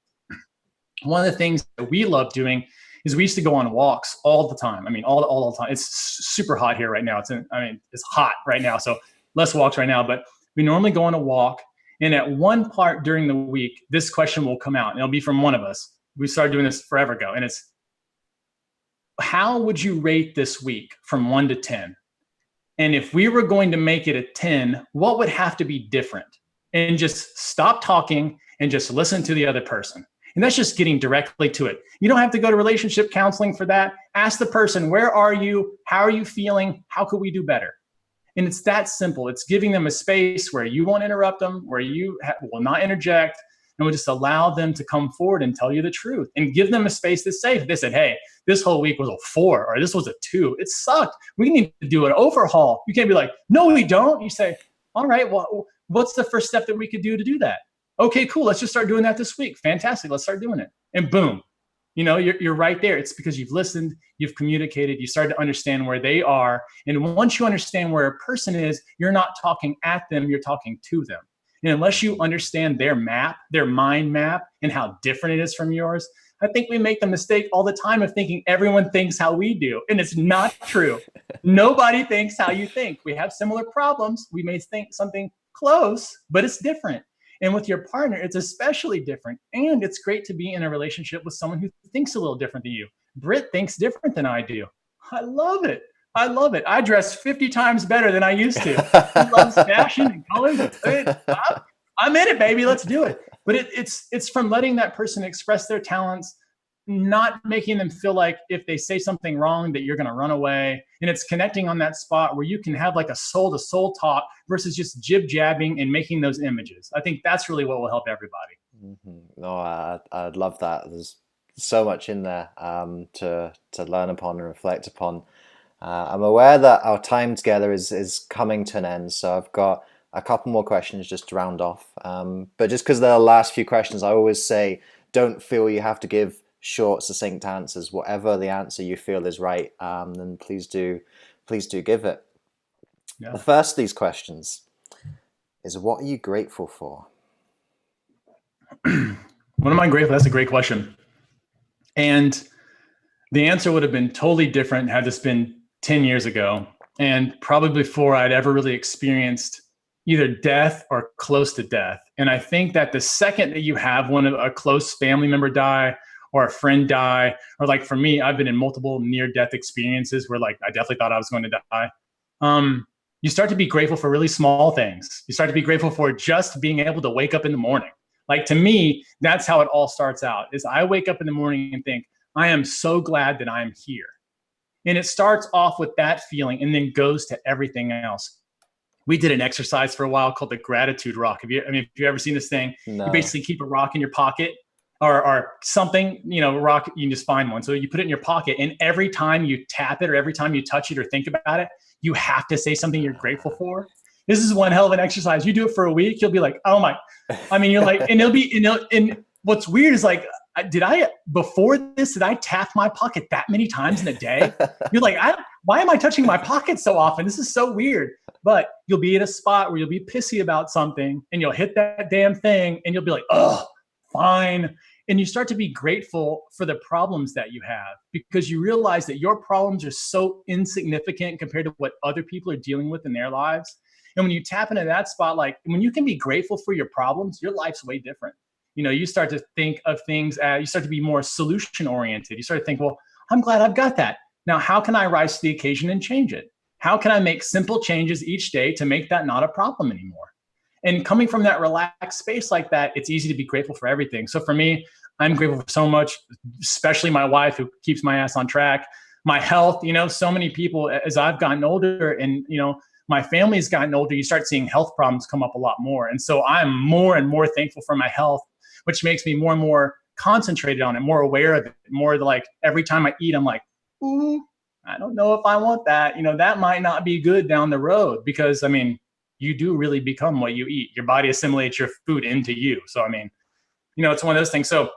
Speaker 5: One of the things that we love doing is we used to go on walks all the time. All the time. It's super hot here right now. It's hot right now. So less walks right now, but we normally go on a walk. And at one part during the week, this question will come out and it'll be from one of us. We started doing this forever ago. And it's, how would you rate this week from 1 to 10? And if we were going to make it a 10, what would have to be different? And just stop talking and just listen to the other person. And that's just getting directly to it. You don't have to go to relationship counseling for that. Ask the person, where are you? How are you feeling? How could we do better? And it's that simple. It's giving them a space where you won't interrupt them, where you will not interject, and will just allow them to come forward and tell you the truth and give them a space that's safe. If they said, hey, this whole week was a 4 or this was a 2, it sucked. We need to do an overhaul. You can't be like, no, we don't. You say, all right, well, what's the first step that we could do to do that? Okay, cool. Let's just start doing that this week. Fantastic. Let's start doing it. And boom, you're right there. It's because you've listened, you've communicated, you started to understand where they are. And once you understand where a person is, you're not talking at them, you're talking to them. And unless you understand their map, their mind map, and how different it is from yours, I think we make the mistake all the time of thinking everyone thinks how we do. And it's not true. Nobody thinks how you think. We have similar problems. We may think something close, but it's different. And with your partner, it's especially different. And it's great to be in a relationship with someone who thinks a little different than you. Britt thinks different than I do. I love it. I love it. I dress 50 times better than I used to. He loves fashion and colors. I'm in it, baby. Let's do it. But it's from letting that person express their talents, not making them feel like if they say something wrong that you're going to run away. And it's connecting on that spot where you can have like a soul to soul talk versus just jib jabbing and making those images. I think that's really what will help everybody.
Speaker 1: Mm-hmm. No, I love that. There's so much in there to learn upon and reflect upon. I'm aware that our time together is coming to an end, so I've got a couple more questions just to round off. But just because they're the last few questions, I always say, don't feel you have to give short, succinct answers. Whatever the answer you feel is right, then please do give it. Yeah. The first of these questions is, what are you grateful for?
Speaker 5: What am I grateful? That's a great question. And the answer would have been totally different had this been 10 years ago, and probably before I'd ever really experienced either death or close to death. And I think that the second that you have a close family member die or a friend die, or like for me, I've been in multiple near-death experiences where like I definitely thought I was going to die. You start to be grateful for really small things. You start to be grateful for just being able to wake up in the morning. Like to me, that's how it all starts out, is I wake up in the morning and think, I am so glad that I'm here. And it starts off with that feeling and then goes to everything else. We did an exercise for a while called the gratitude rock. If you ever seen this thing, no. You basically keep a rock in your pocket or something, rock, you can just find one. So you put it in your pocket, and every time you tap it or every time you touch it or think about it, you have to say something you're grateful for. This is one hell of an exercise. You do it for a week, you'll be like, oh my, you're like, and it'll be, and what's weird is like, before this, did I tap my pocket that many times in a day? You're like, why am I touching my pocket so often? This is so weird. But you'll be at a spot where you'll be pissy about something and you'll hit that damn thing and you'll be like, oh, fine. And you start to be grateful for the problems that you have because you realize that your problems are so insignificant compared to what other people are dealing with in their lives. And when you tap into that spot, like when you can be grateful for your problems, your life's way different. You start to think of things you start to be more solution oriented. You start to think, well, I'm glad I've got that. Now, how can I rise to the occasion and change it? How can I make simple changes each day to make that not a problem anymore? And coming from that relaxed space like that, it's easy to be grateful for everything. So for me, I'm grateful for so much, especially my wife who keeps my ass on track, my health. So many people, as I've gotten older and, my family's gotten older, you start seeing health problems come up a lot more. And so I'm more and more thankful for my health, which makes me more and more concentrated on it, more aware of it, more like every time I eat, I'm like, ooh, I don't know if I want that. That might not be good down the road because, you do really become what you eat. Your body assimilates your food into you. So, it's one of those things. So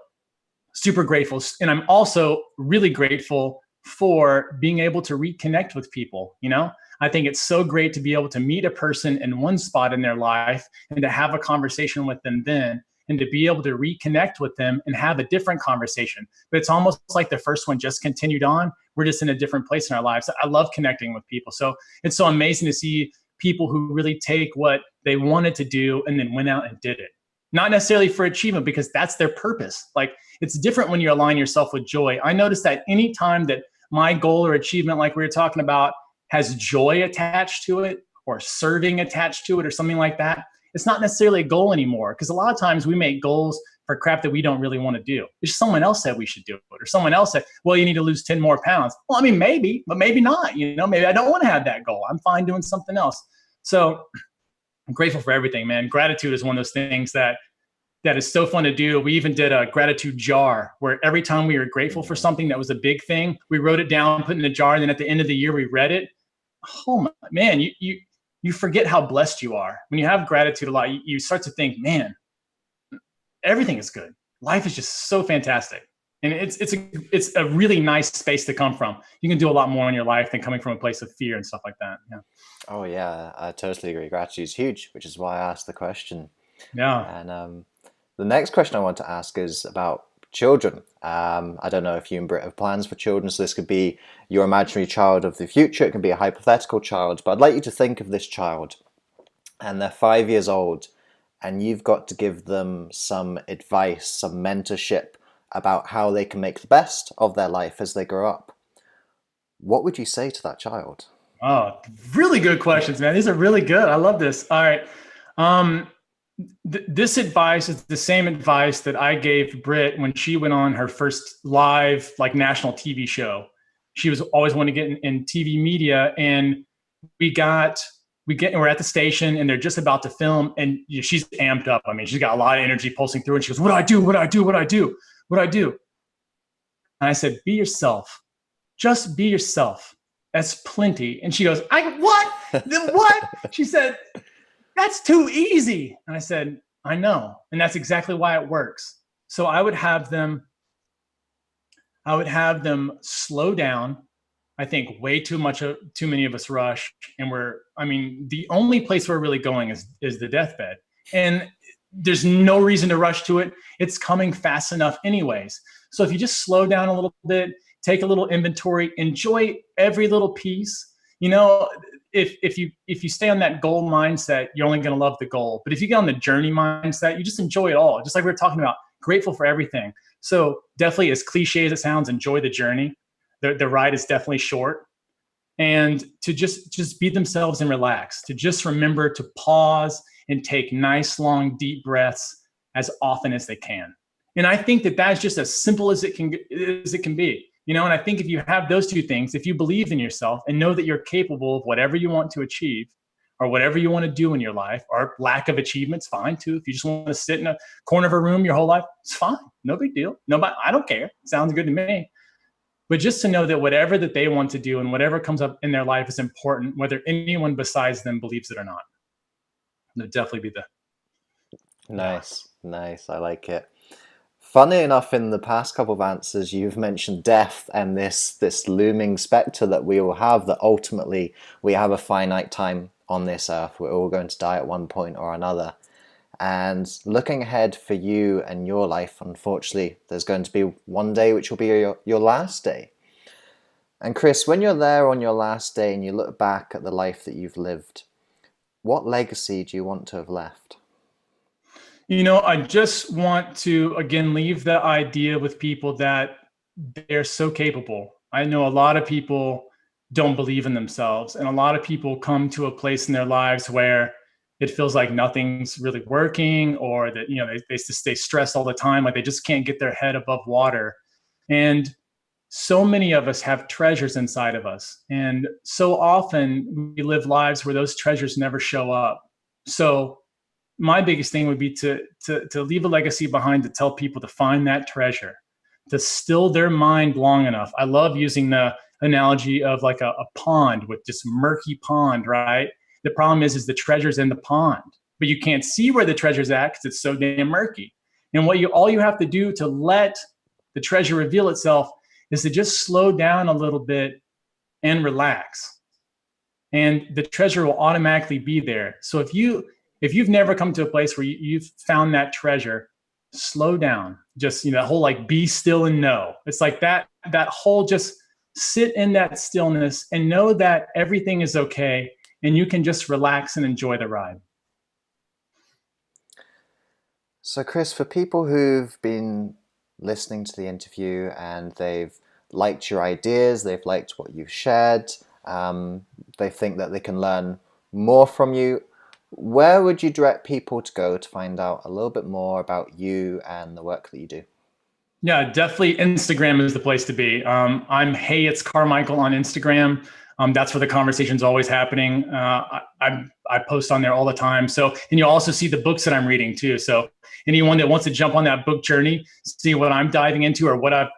Speaker 5: super grateful. And I'm also really grateful for being able to reconnect with people. I think it's so great to be able to meet a person in one spot in their life and to have a conversation with them then, and to be able to reconnect with them and have a different conversation. But it's almost like the first one just continued on. We're just in a different place in our lives. I love connecting with people. So it's so amazing to see people who really take what they wanted to do and then went out and did it. Not necessarily for achievement, because that's their purpose. Like it's different when you align yourself with joy. I noticed that any time that my goal or achievement, like we were talking about, has joy attached to it or serving attached to it or something like that, it's not necessarily a goal anymore. Because a lot of times we make goals for crap that we don't really want to do. It's just someone else said we should do it, or someone else said, well, you need to lose 10 more pounds. Well, I mean, maybe, but maybe not. Maybe I don't want to have that goal. I'm fine doing something else. So I'm grateful for everything, man. Gratitude is one of those things that is so fun to do. We even did a gratitude jar where every time we were grateful for something that was a big thing, we wrote it down, put it in a jar, and then at the end of the year, we read it. Oh man, you forget how blessed you are. When you have gratitude a lot, you start to think, man, everything is good. Life is just so fantastic. And it's a really nice space to come from. You can do a lot more in your life than coming from a place of fear and stuff like that. Yeah.
Speaker 1: Oh yeah, I totally agree. Gratitude is huge, which is why I asked the question.
Speaker 5: Yeah.
Speaker 1: And the next question I want to ask is about children. I don't know if you and Britt have plans for children, so this could be your imaginary child of the future. It can be a hypothetical child, but I'd like you to think of this child, and they're 5 years old, and you've got to give them some advice, some mentorship about how they can make the best of their life as they grow up. What would you say to that child?
Speaker 5: Oh, really good questions, man. These are really good. I love this. All right. This advice is the same advice that I gave Britt when she went on her first live, like, national TV show. She was always wanting to get in TV media, and we're at the station, and they're just about to film, and she's amped up. I mean, she's got a lot of energy pulsing through, and she goes, "What do I do? What do I do? What do I do? What do I do?" And I said, "Be yourself. Just be yourself. That's plenty." And she goes, "What? What?" She said, "That's too easy." And I said, "I know. And that's exactly why it works." So I would have them slow down. I think way too many of us rush. And the only place we're really going is the deathbed. And there's no reason to rush to it. It's coming fast enough anyways. So if you just slow down a little bit, take a little inventory, enjoy every little piece. If you stay on that goal mindset, you're only going to love the goal. But if you get on the journey mindset, you just enjoy it all. Just like we were talking about, grateful for everything. So definitely, as cliche as it sounds, enjoy the journey. The ride is definitely short. And to just be themselves and relax, to just remember to pause and take nice, long, deep breaths as often as they can. And I think that that's just as simple as it can be. And I think if you have those two things, if you believe in yourself and know that you're capable of whatever you want to achieve or whatever you want to do in your life, or lack of achievement's fine too. If you just want to sit in a corner of a room your whole life, it's fine. No big deal. Nobody, I don't care. It sounds good to me. But just to know that whatever that they want to do and whatever comes up in their life is important, whether anyone besides them believes it or not. It'll definitely be
Speaker 1: Nice. I like it. Funny enough, in the past couple of answers, you've mentioned death and this looming specter that we all have, that ultimately we have a finite time on this earth. We're all going to die at one point or another. And looking ahead for you and your life, unfortunately, there's going to be one day which will be your last day. And Chris, when you're there on your last day and you look back at the life that you've lived, what legacy do you want to have left?
Speaker 5: I just want to, again, leave the idea with people that they're so capable. I know a lot of people don't believe in themselves, and a lot of people come to a place in their lives where it feels like nothing's really working, or that, they just stay stressed all the time, like they just can't get their head above water. And so many of us have treasures inside of us. And so often we live lives where those treasures never show up. So my biggest thing would be to leave a legacy behind, to tell people to find that treasure, to still their mind long enough. I love using the analogy of like a pond, with just murky pond, right? The problem is the treasure's in the pond, but you can't see where the treasure's at because it's so damn murky. And all you have to do to let the treasure reveal itself is to just slow down a little bit and relax. And the treasure will automatically be there. So if you've never come to a place where you've found that treasure, slow down. Just, that whole like be still and know. It's like that whole just sit in that stillness and know that everything is okay, and you can just relax and enjoy the ride.
Speaker 1: So Chris, for people who've been listening to the interview and they've liked your ideas, they've liked what you've shared, they think that they can learn more from you, Where would you direct people to go to find out a little bit more about you and the work that you do?
Speaker 5: Yeah, definitely Instagram is the place to be. I'm Hey, it's Carmichael on Instagram. That's where the conversation's always happening. I post on there all the time. So, and you'll also see the books that I'm reading too. So anyone that wants to jump on that book journey, see what I'm diving into or what I've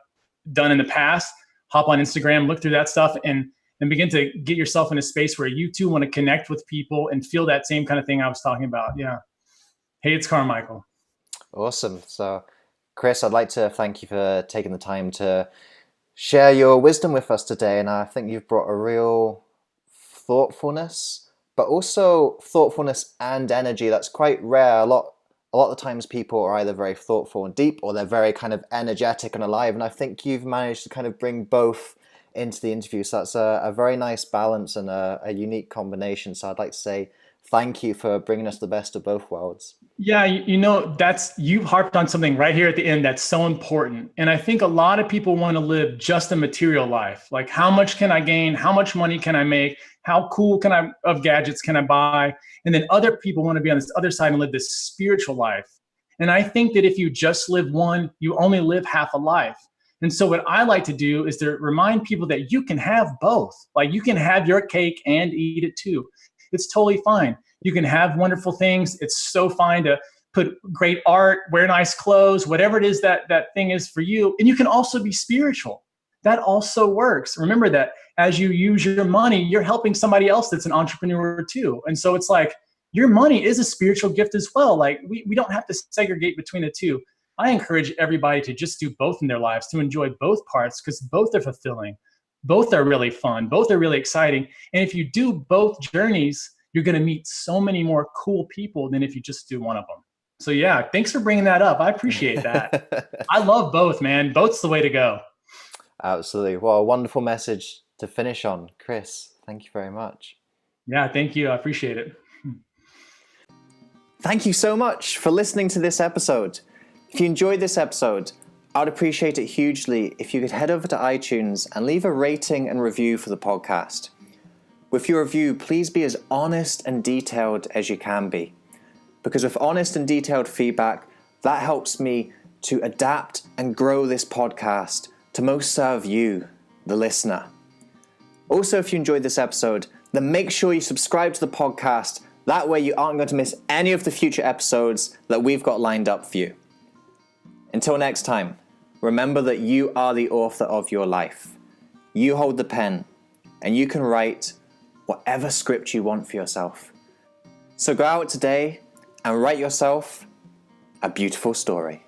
Speaker 5: done in the past, hop on Instagram, look through that stuff, and begin to get yourself in a space where you too want to connect with people and feel that same kind of thing I was talking about. Yeah. Hey, it's Carmichael.
Speaker 1: Awesome. So, Chris, I'd like to thank you for taking the time to share your wisdom with us today. And I think you've brought a real thoughtfulness, but also thoughtfulness and energy that's quite rare. A lot of the times people are either very thoughtful and deep, or they're very kind of energetic and alive. And I think you've managed to kind of bring both into the interview. So that's a very nice balance and a unique combination. So I'd like to say thank you for bringing us the best of both worlds.
Speaker 5: Yeah, you harped on something right here at the end that's so important. And I think a lot of people want to live just a material life. Like, how much can I gain? How much money can I make? How cool of gadgets can I buy? And then other people want to be on this other side and live this spiritual life. And I think that if you just live one, you only live half a life. And so what I like to do is to remind people that you can have both. Like, you can have your cake and eat it too. It's totally fine. You can have wonderful things. It's so fine to put great art, wear nice clothes, whatever it is that thing is for you. And you can also be spiritual. That also works. Remember that as you use your money, you're helping somebody else that's an entrepreneur too. And so it's like, your money is a spiritual gift as well. Like, we don't have to segregate between the two. I encourage everybody to just do both in their lives, to enjoy both parts, because both are fulfilling. Both are really fun. Both are really exciting. And if you do both journeys, you're going to meet so many more cool people than if you just do one of them. So yeah, thanks for bringing that up. I appreciate that. I love both, man. Both's the way to go.
Speaker 1: Absolutely. Well, a wonderful message to finish on. Chris, thank you very much.
Speaker 5: Yeah, thank you. I appreciate it.
Speaker 1: Thank you so much for listening to this episode. If you enjoyed this episode, I'd appreciate it hugely if you could head over to iTunes and leave a rating and review for the podcast. With your review, please be as honest and detailed as you can be. Because with honest and detailed feedback, that helps me to adapt and grow this podcast to most serve you, the listener. Also, if you enjoyed this episode, then make sure you subscribe to the podcast. That way you aren't going to miss any of the future episodes that we've got lined up for you. Until next time, remember that you are the author of your life. You hold the pen, and you can write whatever script you want for yourself. So go out today and write yourself a beautiful story.